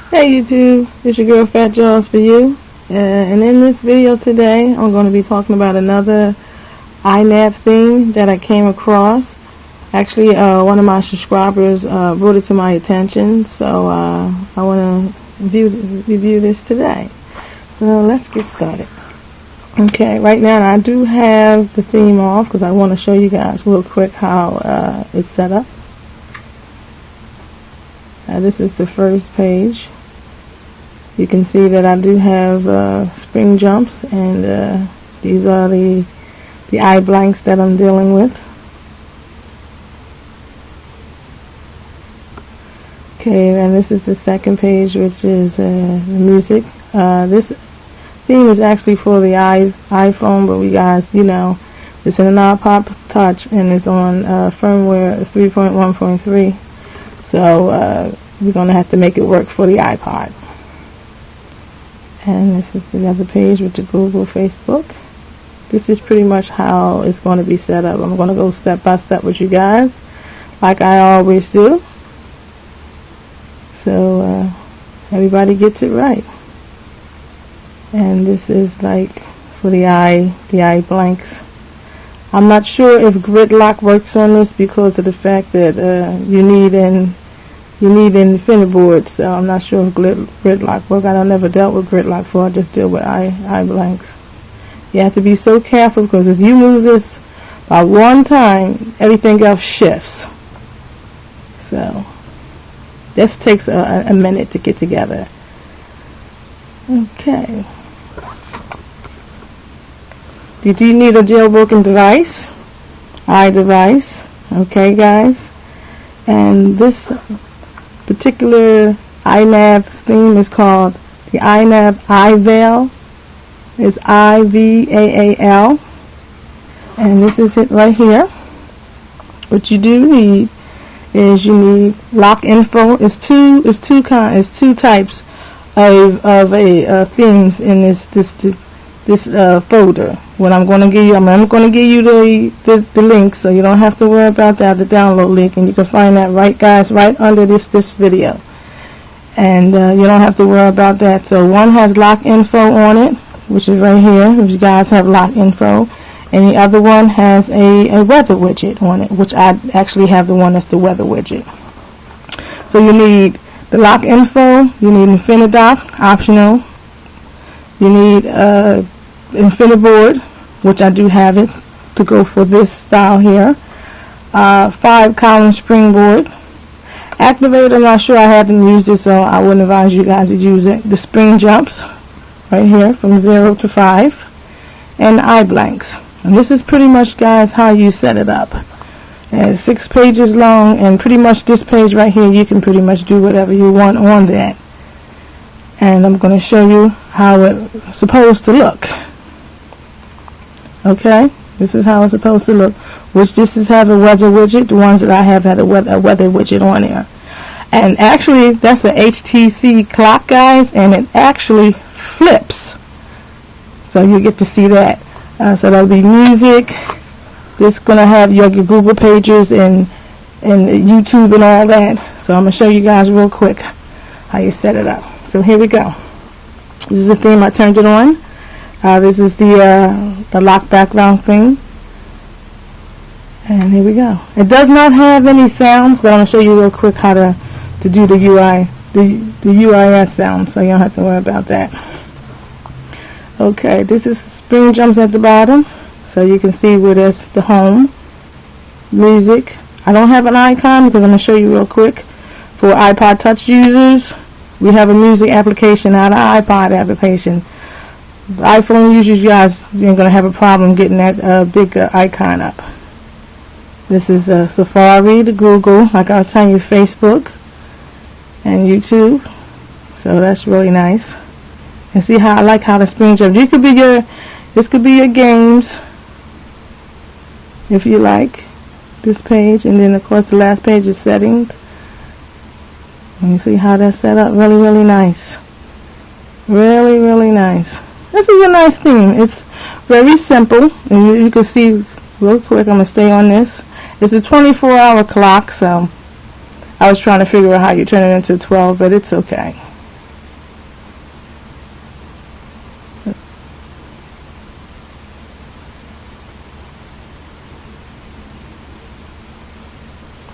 Hey YouTube, it's your girl Fat Jaws for you, and in this video today I'm going to be talking about another iNav theme that I came across. Actually, one of my subscribers brought it to my attention, so I want to review this today. So let's get started. Okay, right now I do have the theme off because I want to show you guys real quick how it's set up. This is the first page. You can see that I do have SpringJumps, and these are the iBlanks that I'm dealing with. Okay, and this is the second page, which is the music. This theme is actually for the iPhone, but we guys, you know, it's in an iPod Touch and it's on firmware 3.1.3. So we're going to have to make it work for the iPod. And this is the other page with the Google, Facebook. This is pretty much how it's going to be set up. I'm going to go step by step with you guys, like I always do. So everybody gets it right. And this is like for the iBlanks. I'm not sure if Gridblock works on this because of the fact that you need an Infiniboard, so I'm not sure if Gridblock works. I never dealt with Gridblock before. I just deal with iBlanks. You have to be so careful because if you move this by one time, everything else shifts. So this takes a minute to get together. Okay. Do you need a jailbroken device? iDevice. Okay, guys. And this particular iNav theme is called the iNav IVAAL. It's IVAAL, and this is it right here. What you do need is you need Lockinfo. It's two types of themes in this folder. What I'm going to give you, I'm going to give you the link, so you don't have to worry about that, the download link, and you can find that right under this video, and you don't have to worry about that. So one has Lockinfo on it, which is right here, if you guys have Lockinfo, and the other one has a weather widget on it, which I actually have the one that's the weather widget. So you need the Lockinfo, you need Infinidock, optional, you need Infiniboard, which I do have it to go for this style here. 5-column SpringBoard. Activator, I'm not sure, I haven't used it, so I wouldn't advise you guys to use it. The SpringJumps, right here, from 0 to 5. And iBlanks. And this is pretty much, guys, how you set it up. And it's 6 pages long, and pretty much this page right here, you can pretty much do whatever you want on that. And I'm going to show you how it's supposed to look. Okay, this is how it's supposed to look. Which this is have a weather widget. The ones that I have had a weather widget on there. And actually, that's an HTC clock, guys, and it actually flips. So you get to see that. So that'll be music. This is gonna have your Google pages and YouTube and all that. So I'm gonna show you guys real quick how you set it up. So here we go. This is the theme. I turned it on. This is the lock background thing. And here we go. It does not have any sounds, but I'm going to show you real quick how to do the UIS sound, so you don't have to worry about that. Okay, this is SpringJumps at the bottom, so you can see where there's the home, music. I don't have an icon because I'm going to show you real quick. For iPod Touch users, we have a music application, not an iPod application. The iPhone users, you guys, you're going to have a problem getting that big icon up. This is Safari, the Google, like I was telling you, Facebook, and YouTube. So that's really nice. And see how I like how the SpringJumps. This could be your games, if you like. This page, and then of course the last page is settings. And you see how that's set up. Really, really nice. Really, really nice. This is a nice theme. It's very simple, and you can see real quick. I'm gonna stay on this. It's a 24-hour clock, so I was trying to figure out how you turn it into 12, but it's okay.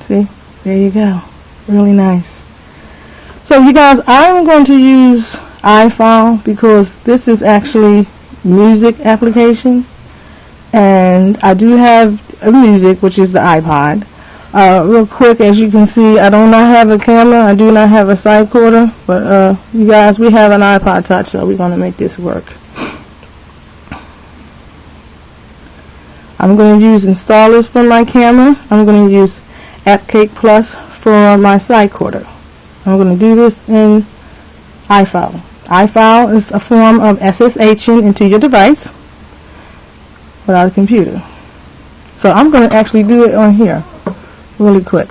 See, there you go. Really nice. So you guys, I'm going to use iFile because this is actually music application, and I do have a music, which is the iPod. Real quick, as you can see, I do not have a camera, I do not have a side quarter, but you guys, we have an iPod Touch, so we're going to make this work. I'm going to use installers for my camera. I'm going to use AppCake Plus for my side quarter. I'm going to do this in iFile. iFile is a form of SSHing into your device without a computer. So I'm going to actually do it on here really quick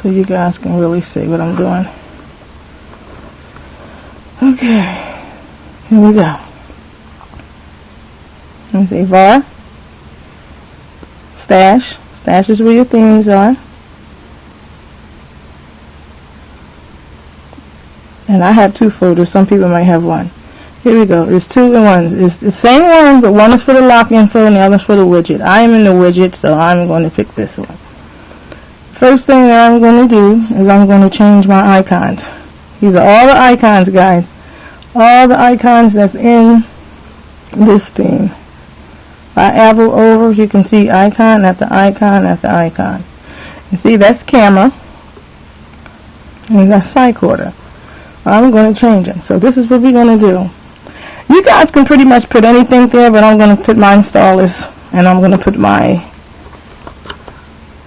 so you guys can really see what I'm doing. Okay, here we go. Let me see, var, stash. Stash is where your themes are. And I have 2 folders, some people might have 1. Here we go, it's 2 and 1. It's the same one, but one is for the Lockinfo and the other is for the widget. I am in the widget, so I'm going to pick this one. First thing that I'm going to do is I'm going to change my icons. These are all the icons, guys. All the icons that's in this theme. If I arrow over, you can see icon after icon after icon. You see, that's camera. And that's side quarter. I'm going to change them. So this is what we're going to do. You guys can pretty much put anything there, but I'm going to put my installers, and I'm going to put my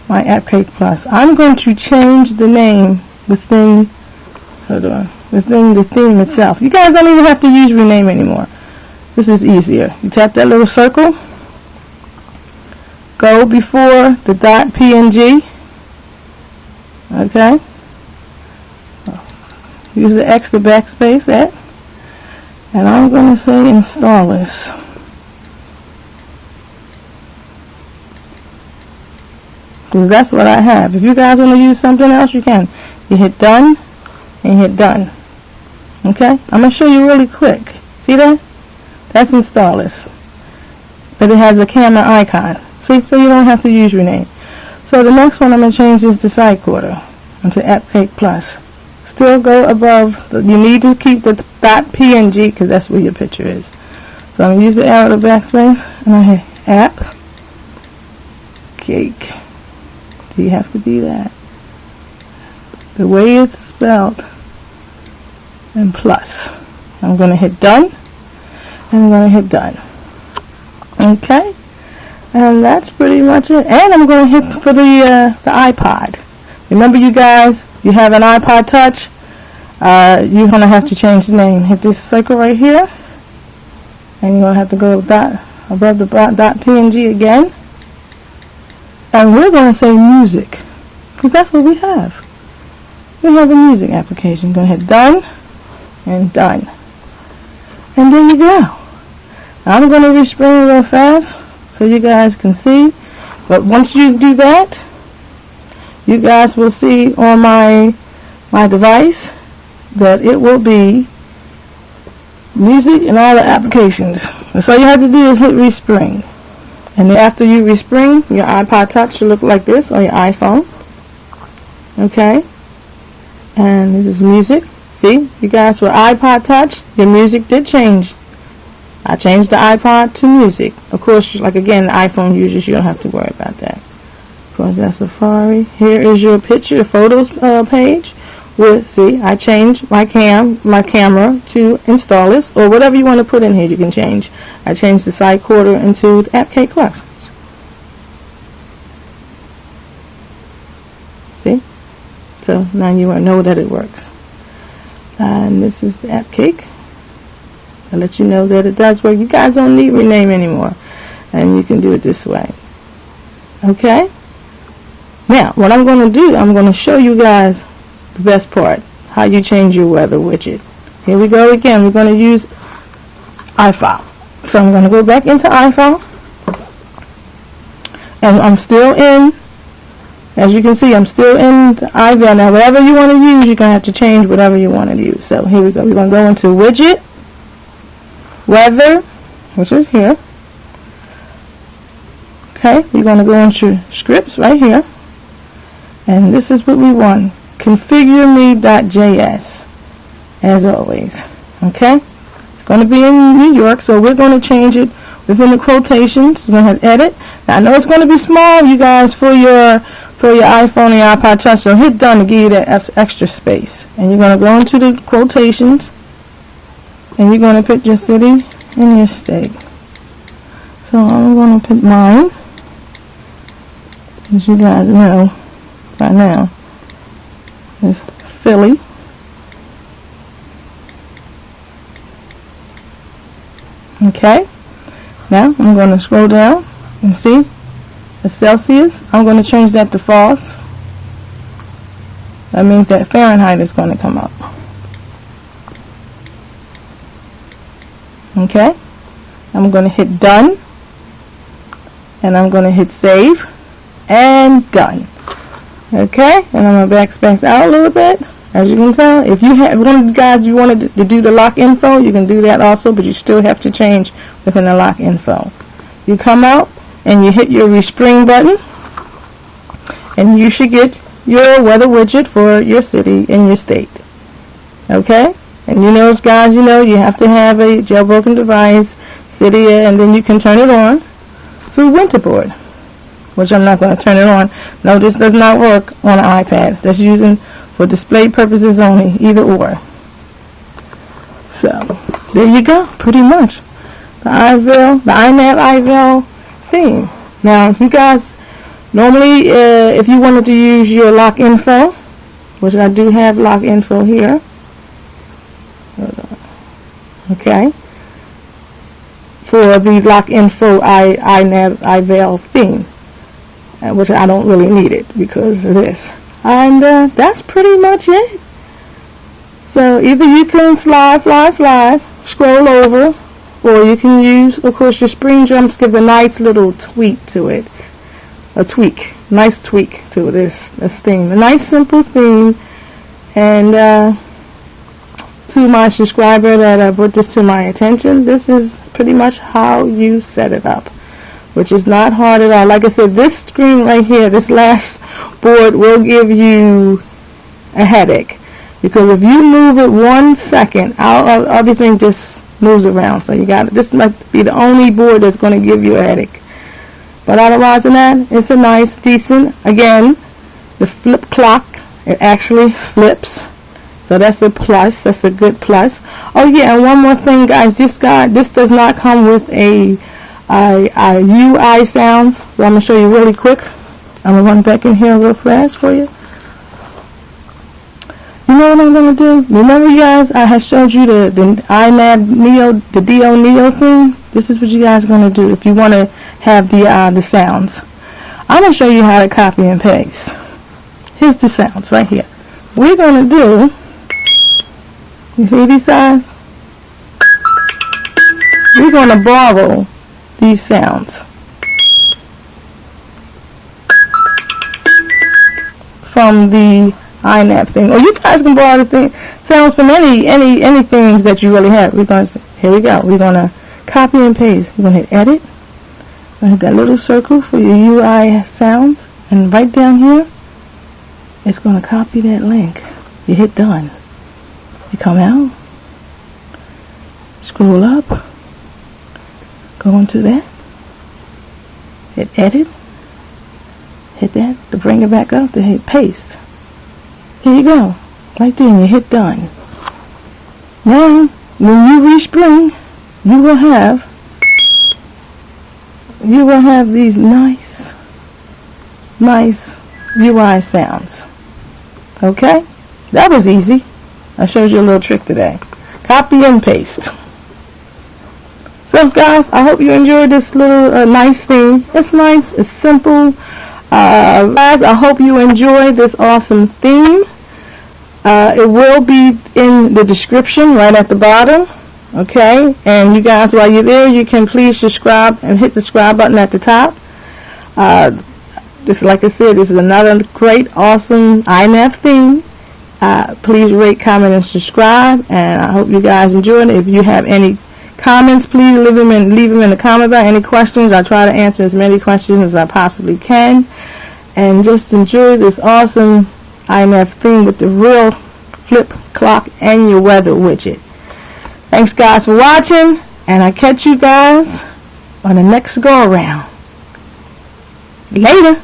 AppCake Plus. I'm going to change the name within the theme itself. You guys don't even have to use rename anymore. This is easier. You tap that little circle, go before the .png, okay? Use the X, the backspace, that, and I'm going to say installers. Because that's what I have. If you guys want to use something else, you can. You hit done and hit done. Okay? I'm going to show you really quick. See that? That's installers. But it has a camera icon. See? So you don't have to use rename. So the next one I'm going to change is the side quarter into AppCake Plus. Still go above. You need to keep the .png because that's where your picture is. So I'm going to use the arrow to backspace and I hit app cake. So you have to do that. The way it's spelled and plus. I'm going to hit done and I'm going to hit done. Okay? And that's pretty much it. And I'm going to hit for the iPod. Remember, you guys, you have an iPod Touch. You're going to have to change the name. Hit this circle right here. And you're going to have to go above the .png again. And we're going to say music. Because that's what we have. We have a music application. You're going to hit done and done. And there you go. I'm going to respring real fast so you guys can see. But once you do that, you guys will see on my device that it will be music and all the applications. And so all you have to do is hit respring. And then after you respring, your iPod Touch should look like this, or your iPhone. Okay? And this is music. See, you guys, with iPod Touch, your music did change. I changed the iPod to music. Of course, like again, the iPhone users, you don't have to worry about that. Of course, that's Safari. Here is your picture, your photos page. With, see, I changed my camera to installers, or whatever you want to put in here, you can change. I changed the side quarter into the AppCake Plus. See? So now you know that it works. And this is the AppCake. I'll let you know that it does work. You guys don't need rename anymore. And you can do it this way. Okay? Now, what I'm going to do, I'm going to show you guys the best part, how you change your weather widget. Here we go again. We're going to use iFile. So I'm going to go back into iFile, and I'm still in, as you can see, I'm still in the IVAAL. Now whatever you want to use, you're going to have to change whatever you want to use. So here we go. We're going to go into widget, weather, which is here. Okay, we're going to go into scripts right here. And this is what we want. Configure me.js, as always. Okay? It's going to be in New York, so we're going to change it within the quotations. We're going to hit edit. Now, I know it's going to be small, you guys, for your iPhone and your iPod Touch, so hit done to give you that extra space. And you're going to go into the quotations, and you're going to put your city and your state. So I'm going to put mine, as you guys know by now, is Philly. Okay, now I'm going to scroll down and see the Celsius. I'm going to change that to false. That means that Fahrenheit is going to come up. Okay, I'm going to hit done, and I'm going to hit save, and done. Okay, and I'm going to backspace out a little bit. As you can tell, if you have one of the guys you wanted to do the Lockinfo, you can do that also, but you still have to change within the Lockinfo. You come out and you hit your Respring button, and you should get your weather widget for your city and your state. Okay, and you know, guys, you know you have to have a jailbroken device, Cydia, and then you can turn it on through Winterboard, which I'm not going to turn it on. No, this does not work on an iPad. That's using for display purposes only, either or. So there you go, pretty much the iNav iVAAL theme. Now, you guys, normally if you wanted to use your Lockinfo, which I do have Lockinfo here. Okay, for the Lockinfo iNav iVAAL theme, which I don't really need it because of this. And that's pretty much it. So either you can slide, scroll over, or you can use, of course, your SpringJumps give a nice little tweak to it. Nice tweak to this theme. A nice simple theme. And to my subscriber that brought this to my attention, this is pretty much how you set it up, which is not hard at all. Like I said, this screen right here, this last board will give you a headache, because if you move it 1 second, everything just moves around. So you got, this might be the only board that's going to give you a headache. But otherwise than that, it's a nice, decent. Again, the Flipclock, it actually flips, so that's a plus. That's a good plus. Oh yeah, and one more thing, guys. This does not come with a UI sounds, so I'm going to show you really quick. I'm going to run back in here real fast for you. You know what I'm going to do? Remember, you guys, I had showed you the iNav Neo, the DO Neo thing. This is what you guys are going to do if you want to have the sounds. I'm going to show you how to copy and paste. Here's the sounds right here. We're going to do, you see these guys? We're going to borrow these sounds from the iNav thing, or you guys can borrow the sounds from any themes that you really have. Here we go. We're gonna copy and paste. We're gonna hit edit. We're gonna hit that little circle for your UI sounds, and right down here, it's gonna copy that link. You hit done. You come out, scroll up, go into that, hit edit. Hit that to bring it back up, to hit paste. Here you go, right there, and you hit done. Now, when you respring, you will have these nice UI sounds. Okay, that was easy. I showed you a little trick today. Copy and paste. So, guys, I hope you enjoyed this little nice thing. It's nice. It's simple. Guys, I hope you enjoy this awesome theme. It will be in the description right at the bottom. Okay, and you guys, while you're there, you can please subscribe and hit the subscribe button at the top. This, like I said, this is another great, awesome iNav theme. Please rate, comment, and subscribe. And I hope you guys enjoyed it. If you have any comments, please leave them in the comment box. Any questions, I try to answer as many questions as I possibly can. and just enjoy this awesome iNav theme with the real Flipclock and your weather widget. Thanks guys for watching, and I'll catch you guys on the next go around. Later.